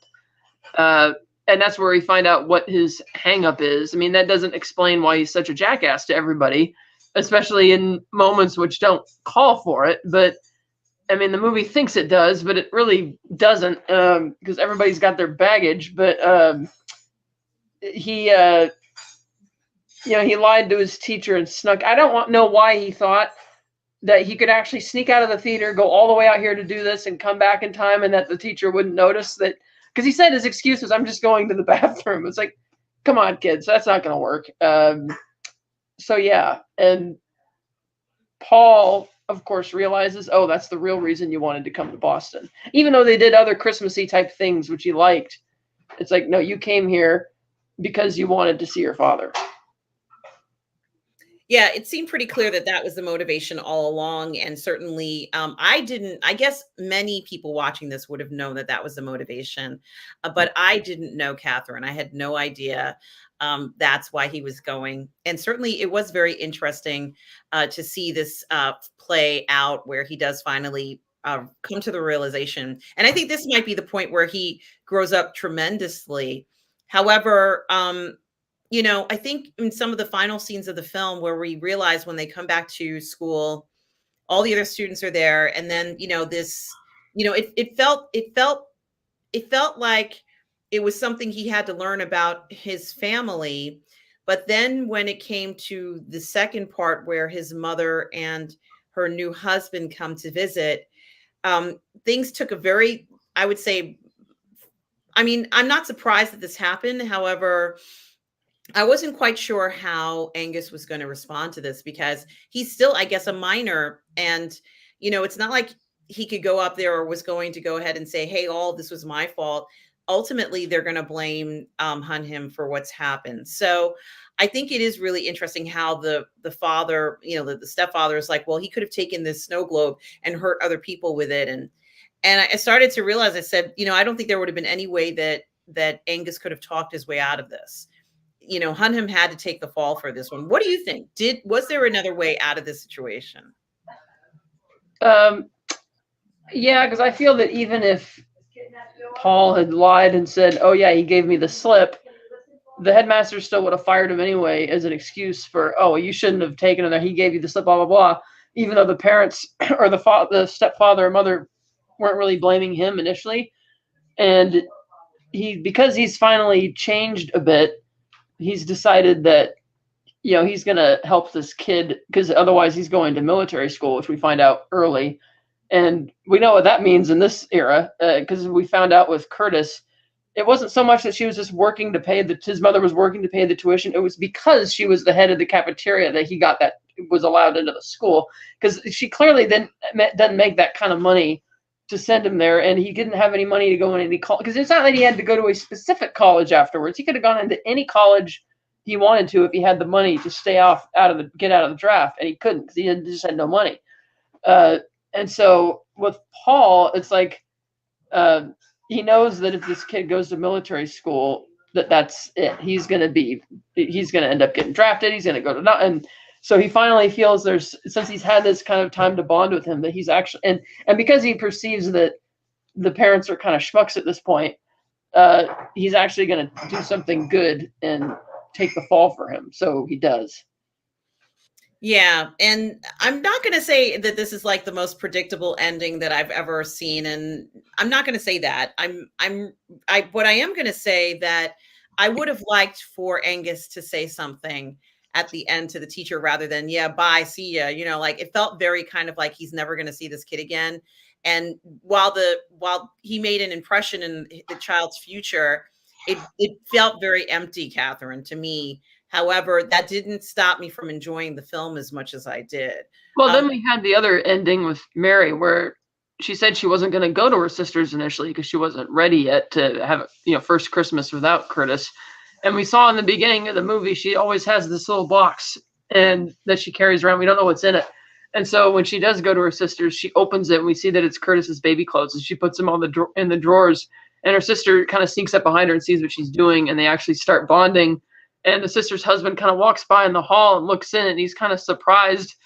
And that's where we find out what his hang up is. I mean, that doesn't explain why he's such a jackass to everybody, especially in moments which don't call for it. But I mean, the movie thinks it does, but it really doesn't, because everybody's got their baggage. But he lied to his teacher and snuck. I don't know why he thought that he could actually sneak out of the theater, go all the way out here to do this and come back in time, and that the teacher wouldn't notice that, because he said his excuse was, I'm just going to the bathroom. It's like, come on, kids, that's not going to work. So yeah. And Paul, of course, realizes, oh, that's the real reason you wanted to come to Boston. Even though they did other Christmassy type things, which he liked, It's like, no, you came here because you wanted to see your father. Yeah, it seemed pretty clear that that was the motivation all along, and certainly, I didn't. I guess many people watching this would have known that that was the motivation, but I didn't know Catherine. I had no idea that's why he was going, and certainly it was very interesting to see this play out where he does finally come to the realization. And I think this might be the point where he grows up tremendously. However, I think in some of the final scenes of the film where we realize when they come back to school, all the other students are there, and then this, it felt like it was something he had to learn about his family. But then when it came to the second part where his mother and her new husband come to visit, things took a very, I would say, I mean, I'm not surprised that this happened. However, I wasn't quite sure how Angus was going to respond to this because he's still, I guess, a minor. And, it's not like he could go up there or was going to go ahead and say, hey, all this was my fault. Ultimately, they're going to blame Hunham for what's happened. So I think it is really interesting how the father, the stepfather is like, well, he could have taken this snow globe and hurt other people with it. And I started to realize, I said, I don't think there would have been any way that Angus could have talked his way out of this. Hunham had to take the fall for this one. What do you think? Was there another way out of this situation? Um, yeah, because I feel that even if Paul had lied and said, "Oh yeah, he gave me the slip," the headmaster still would have fired him anyway as an excuse for, "Oh, you shouldn't have taken it there. He gave you the slip." Blah blah blah. Even though the parents or the stepfather or mother weren't really blaming him initially, and because he's finally changed a bit, he's decided that he's going to help this kid because otherwise he's going to military school, which we find out early. And we know what that means in this era because we found out with Curtis, it wasn't so much that she was just working to pay his mother was working to pay the tuition. It was because she was the head of the cafeteria that he got that was allowed into the school, because she clearly then doesn't make that kind of money to send him there, and he didn't have any money to go in any college, because it's not that he had to go to a specific college afterwards. He could have gone into any college he wanted to if he had the money to get out of the draft, and he couldn't because he just had no money. Uh, and so with Paul, it's like he knows that if this kid goes to military school, that's it. He's going to end up getting drafted. He's going to go to not, and so he finally feels since he's had this kind of time to bond with him, that he's actually, and because he perceives that the parents are kind of schmucks at this point, he's actually going to do something good and take the fall for him. So he does. Yeah, and I'm not going to say that this is like the most predictable ending that I've ever seen, and I'm not going to say that. What I am going to say that I would have liked for Angus to say something at the end to the teacher rather than, yeah, bye, see ya. Like it felt very kind of like he's never going to see this kid again. And while he made an impression in the child's future, it felt very empty, Catherine, to me. However, that didn't stop me from enjoying the film as much as I did. Well, Um, then we had the other ending with Mary, where she said she wasn't going to go to her sister's initially because she wasn't ready yet to have first Christmas without Curtis. And we saw in the beginning of the movie, she always has this little box and that she carries around. We don't know what's in it. And so when she does go to her sister's, she opens it and we see that it's Curtis's baby clothes, and she puts them in the drawers. And her sister kind of sneaks up behind her and sees what she's doing, and they actually start bonding. And the sister's husband kind of walks by in the hall and looks in, and he's kind of surprised,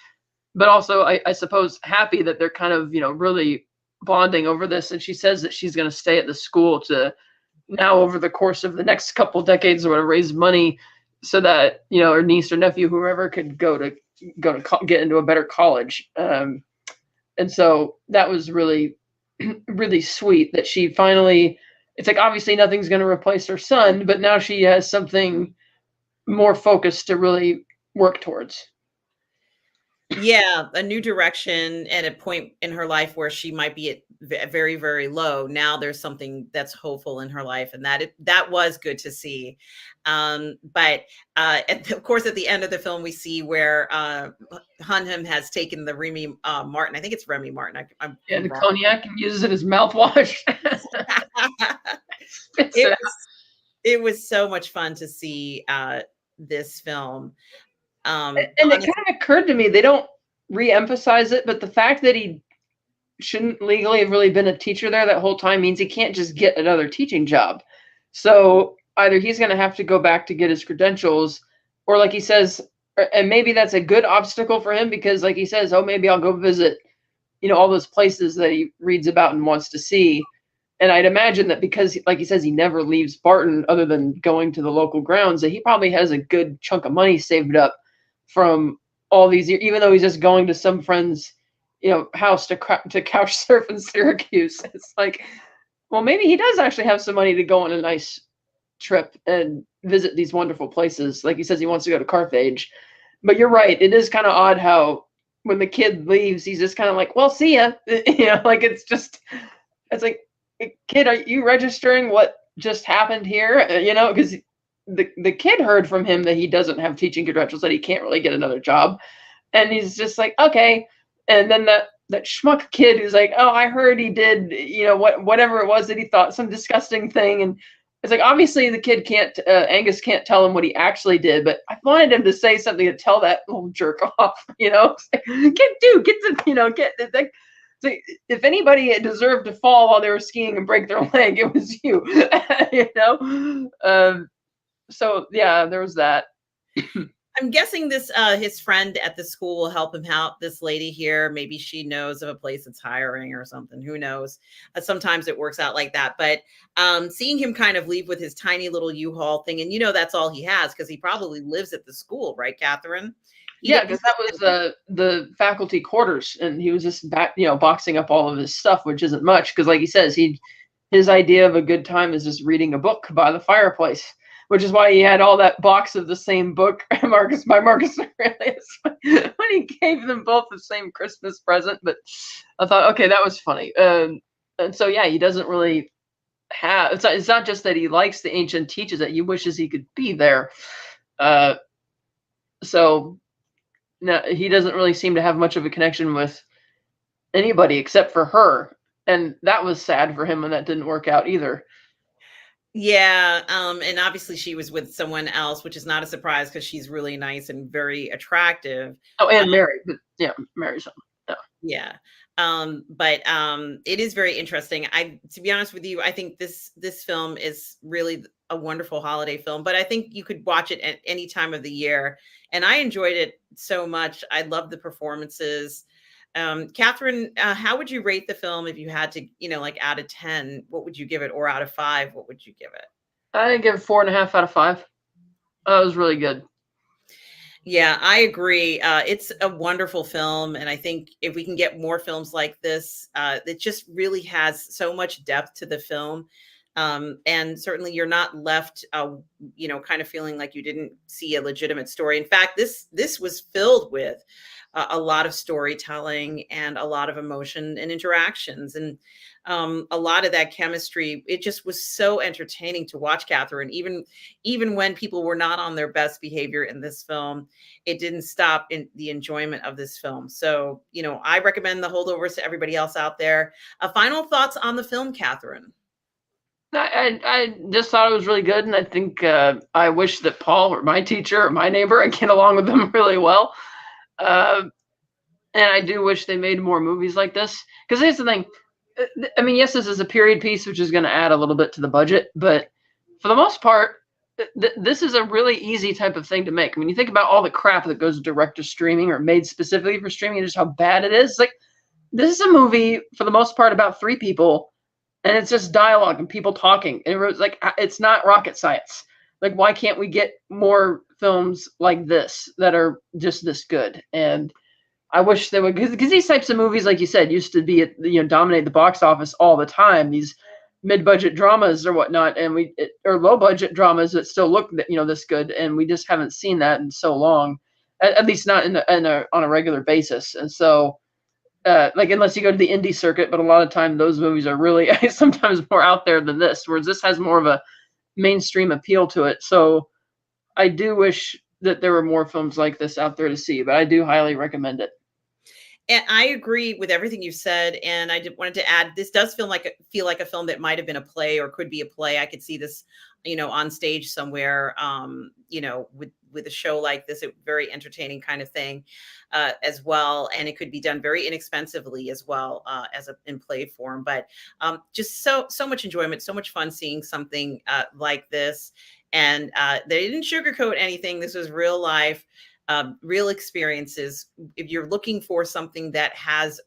but also I suppose happy that they're kind of really bonding over this. And she says that she's going to stay at the school to now over the course of the next couple decades or whatever raise money so that her niece or nephew, whoever, could go to get into a better college. And so that was really really sweet that she finally, it's like obviously nothing's going to replace her son, but now she has something more focused to really work towards. yeah, a new direction at a point in her life where she might be at very, very low. Now there's something that's hopeful in her life, and that was good to see. But of course, at the end of the film, we see where Hunham has taken the Remy Martin. I think it's Remy Martin. Yeah, I'm the wrong. cognac, and uses it as mouthwash. it Spits it was out. It was so much fun to see this film. And it Honest, kind of occurred to me they don't re-emphasize it, but the fact that he shouldn't legally have really been a teacher there that whole time means he can't just get another teaching job. So either he's going to have to go back to get his credentials, or like he says, and maybe that's a good obstacle for him because, like he says, oh, maybe I'll go visit, all those places that he reads about and wants to see. And I'd imagine that because, like he says, he never leaves Barton other than going to the local grounds, that he probably has a good chunk of money saved up from all these years, even though he's just going to some friend's, house to couch surf in Syracuse. It's like, well, maybe he does actually have some money to go on a nice trip and visit these wonderful places. Like he says, he wants to go to Carthage. But you're right. It is kind of odd how when the kid leaves, he's just kind of like, well, see ya. Like it's like, kid, are you registering what just happened here? Because the kid heard from him that he doesn't have teaching credentials, that he can't really get another job. And he's just like, okay. And then that schmuck kid who's like, oh, I heard he did, whatever it was that he thought, some disgusting thing. And it's like, obviously the kid can't, Angus can't tell him what he actually did, but I wanted him to say something to tell that little jerk off, Like, get so if anybody deserved to fall while they were skiing and break their leg, it was you, So yeah, there was that. I'm guessing this his friend at the school will help him out. This lady here, maybe she knows of a place that's hiring or something. Who knows? Sometimes it works out like that. But seeing him kind of leave with his tiny little U-Haul thing, and that's all he has because he probably lives at the school, right, Catherine? Yeah, because that was the faculty quarters, and he was just boxing up all of his stuff, which isn't much. Because, like he says, his idea of a good time is just reading a book by the fireplace, which is why he had all that box of the same book, Marcus by Marcus Aurelius, when he gave them both the same Christmas present. But I thought, okay, that was funny. And so, yeah, he doesn't really have. It's not just that he likes the ancient teachers; that he wishes he could be there. So. No, he doesn't really seem to have much of a connection with anybody except for her. And that was sad for him when that didn't work out either. Yeah, and obviously she was with someone else, which is not a surprise because she's really nice and very attractive. Oh, and Mary, but yeah, Mary's home. Yeah. But it is very interesting. To be honest with you, I think this film is really a wonderful holiday film, but I think you could watch it at any time of the year. And I enjoyed it so much. I love the performances. Catherine, how would you rate the film if you had to, like out of 10, what would you give it? Or out of 5, what would you give it? I give it 4.5 out of 5. That was really good. Yeah, I agree. It's a wonderful film. And I think if we can get more films like this, it just really has so much depth to the film. And certainly you're not left, kind of feeling like you didn't see a legitimate story. In fact, this was filled with a lot of storytelling and a lot of emotion and interactions. And a lot of that chemistry, it just was so entertaining to watch, Catherine. Even when people were not on their best behavior in this film, it didn't stop in the enjoyment of this film. So, I recommend The Holdovers to everybody else out there. Final thoughts on the film, Catherine? I just thought it was really good, and I think I wish that Paul or my teacher or my neighbor, I get along with them really well. And I do wish they made more movies like this. Because here's the thing. I mean, yes, this is a period piece, which is going to add a little bit to the budget. But for the most part, this is a really easy type of thing to make. I mean, you think about all the crap that goes direct to streaming or made specifically for streaming and just how bad it is. Like, this is a movie, for the most part, about 3 people. And it's just dialogue and people talking. And it's not rocket science. Like, why can't we get more films like this that are just this good? And I wish they would, because these types of movies, like you said, used to be dominate the box office all the time. These mid-budget dramas or whatnot, or low-budget dramas that still look this good, and we just haven't seen that in so long, at least not on a regular basis. And so, unless you go to the indie circuit, but a lot of time those movies are really sometimes more out there than this, whereas this has more of a mainstream appeal to it. So I do wish that there were more films like this out there to see, but I do highly recommend it. And I agree with everything you said. And I wanted to add, this does feel like a film that might have been a play or could be a play. I could see this, on stage somewhere, with a show like this, a very entertaining kind of thing, as well. And it could be done very inexpensively as well, as in play form. But just so much enjoyment, so much fun seeing something like this. And they didn't sugarcoat anything. This was real life, real experiences. If you're looking for something that has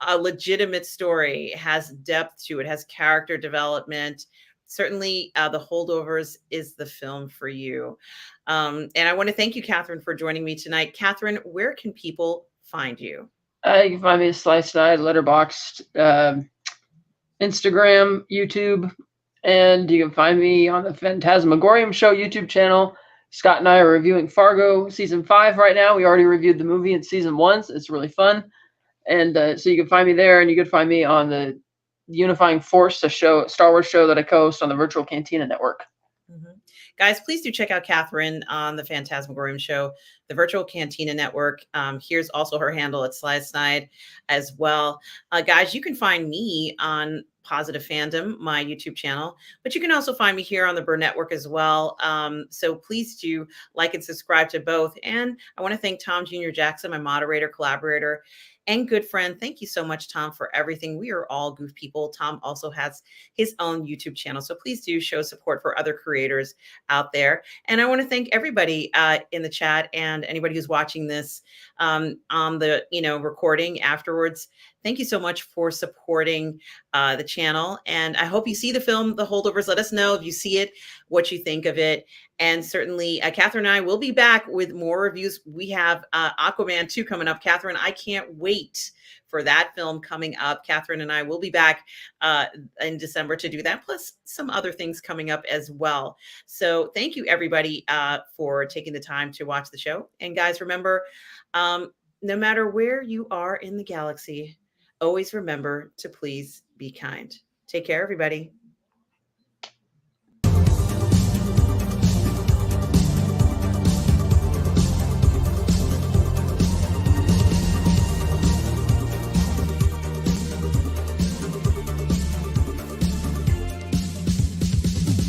a legitimate story, has depth to it, has character development, certainly The Holdovers is the film for you. And I want to thank you, Catherine, for joining me tonight. Catherine, where can people find you? You can find me at Slice Died, Letterboxd, Instagram, YouTube, and you can find me on the Phantasmagorium Show YouTube channel. Scott and I are reviewing Fargo season 5 right now. We already reviewed the movie in season 1, so it's really fun. And so you can find me there, and you can find me on the Unifying Force, a Star Wars show that I co-host on the Virtual Cantina Network. Mm-hmm. Guys, please do check out Catherine on the Phantasmagorium Show, the Virtual Cantina Network. Here's also her handle at Slide as well. Guys, you can find me on Positive Fandom, my YouTube channel, but you can also find me here on the Burr Network as well. So please do like and subscribe to both. And I want to thank Tom Jr. Jackson, my moderator, collaborator, and good friend. Thank you so much, Tom, for everything. We are all goof people. Tom also has his own YouTube channel. So please do show support for other creators out there. And I want to thank everybody in the chat and anybody who's watching this on the recording afterwards. Thank you so much for supporting the channel. And I hope you see the film, The Holdovers. Let us know if you see it, what you think of it. And certainly, Catherine and I will be back with more reviews. We have Aquaman 2 coming up. Catherine, I can't wait for that film coming up. Catherine and I will be back in December to do that, plus some other things coming up as well. So thank you, everybody, for taking the time to watch the show. And guys, remember, no matter where you are in the galaxy, always remember to please be kind. Take care, everybody.